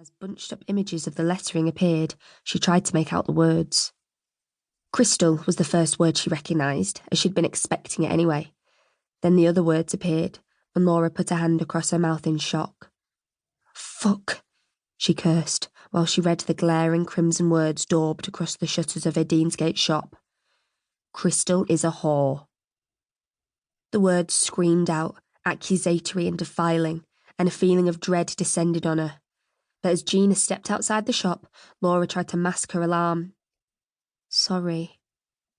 As bunched up images of the lettering appeared, she tried to make out the words. Crystal was the first word she recognised, as she'd been expecting it anyway. Then the other words appeared, and Laura put her hand across her mouth in shock. Fuck, she cursed, while she read the glaring crimson words daubed across the shutters of her Deansgate shop. Crystal is a whore. The words screamed out, accusatory and defiling, and a feeling of dread descended on her. But as Gina stepped outside the shop, Laura tried to mask her alarm. Sorry,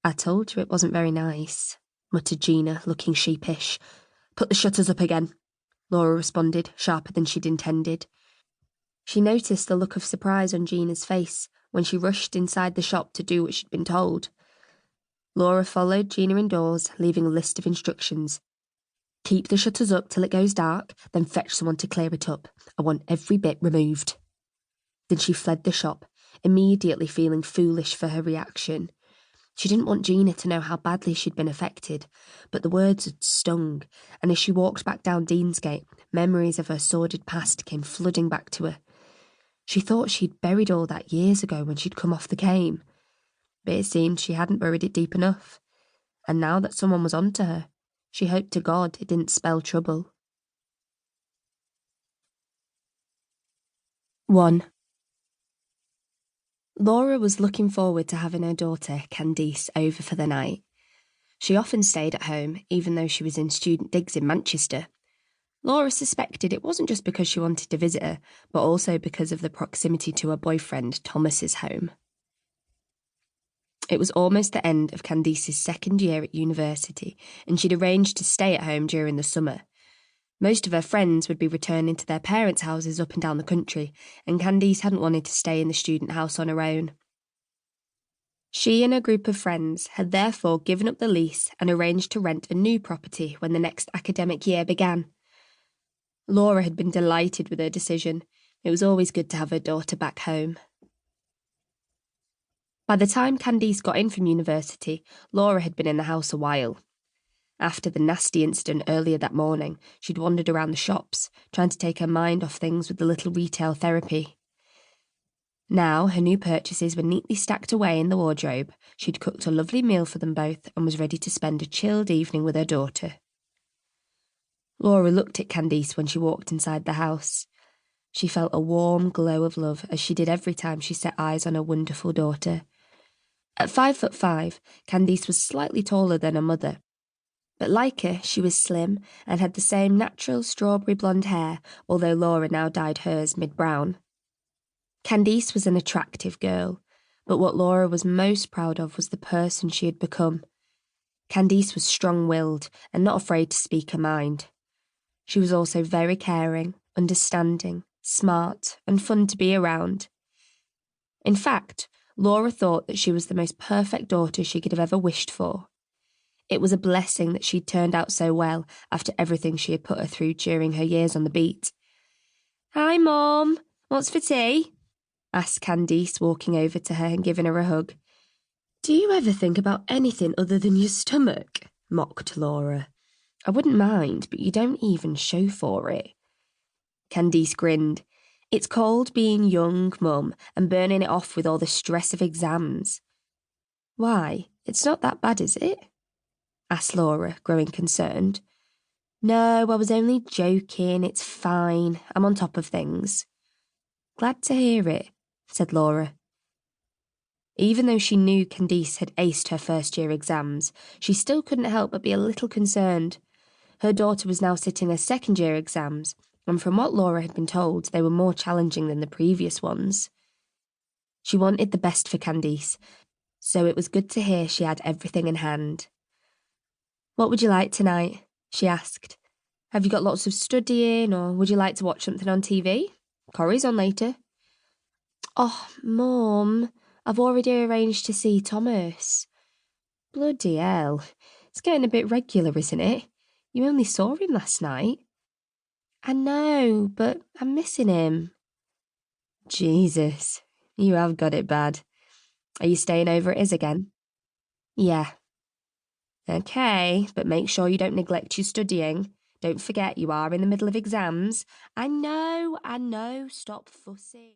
I told you it wasn't very nice, muttered Gina, looking sheepish. Put the shutters up again, Laura responded, sharper than she'd intended. She noticed the look of surprise on Gina's face when she rushed inside the shop to do what she'd been told. Laura followed Gina indoors, leaving a list of instructions. Keep the shutters up till it goes dark, then fetch someone to clear it up. I want every bit removed. Then she fled the shop, immediately feeling foolish for her reaction. She didn't want Gina to know how badly she'd been affected, but the words had stung, and as she walked back down Deansgate, memories of her sordid past came flooding back to her. She thought she'd buried all that years ago when she'd come off the game, but it seemed she hadn't buried it deep enough, and now that someone was onto her, she hoped to God it didn't spell trouble. 1. Laura was looking forward to having her daughter, Candice, over for the night. She often stayed at home, even though she was in student digs in Manchester. Laura suspected it wasn't just because she wanted to visit her, but also because of the proximity to her boyfriend, Thomas's home. It was almost the end of Candice's second year at university, and she'd arranged to stay at home during the summer. Most of her friends would be returning to their parents' houses up and down the country, and Candice hadn't wanted to stay in the student house on her own. She and her group of friends had therefore given up the lease and arranged to rent a new property when the next academic year began. Laura had been delighted with her decision. It was always good to have her daughter back home. By the time Candice got in from university, Laura had been in the house a while. After the nasty incident earlier that morning, she'd wandered around the shops, trying to take her mind off things with the little retail therapy. Now her new purchases were neatly stacked away in the wardrobe. She'd cooked a lovely meal for them both and was ready to spend a chilled evening with her daughter. Laura looked at Candice when she walked inside the house. She felt a warm glow of love, as she did every time she set eyes on her wonderful daughter. At 5'5", Candice was slightly taller than her mother. But like her, she was slim and had the same natural strawberry blonde hair, although Laura now dyed hers mid-brown. Candice was an attractive girl, but what Laura was most proud of was the person she had become. Candice was strong-willed and not afraid to speak her mind. She was also very caring, understanding, smart, and fun to be around. In fact, Laura thought that she was the most perfect daughter she could have ever wished for. It was a blessing that she'd turned out so well after everything she had put her through during her years on the beat. "Hi, Mom. What's for tea?" asked Candice, walking over to her and giving her a hug. "Do you ever think about anything other than your stomach?" mocked Laura. "I wouldn't mind, but you don't even show for it." Candice grinned. "It's called being young, Mum, and burning it off with all the stress of exams." "Why, it's not that bad, is it?" asked Laura, growing concerned. "No, I was only joking. It's fine. I'm on top of things." "Glad to hear it," said Laura. Even though she knew Candice had aced her first-year exams, she still couldn't help but be a little concerned. Her daughter was now sitting her second-year exams, and from what Laura had been told, they were more challenging than the previous ones. She wanted the best for Candice, so it was good to hear she had everything in hand. "What would you like tonight?" she asked. "Have you got lots of studying, or would you like to watch something on TV? Corrie's on later." "Oh, Mum, I've already arranged to see Thomas." "Bloody hell, it's getting a bit regular, isn't it? You only saw him last night." "I know, but I'm missing him." "Jesus, you have got it bad. Are you staying over at his again?" "Yeah." "Okay, but make sure you don't neglect your studying. Don't forget you are in the middle of exams." I know, stop fussing."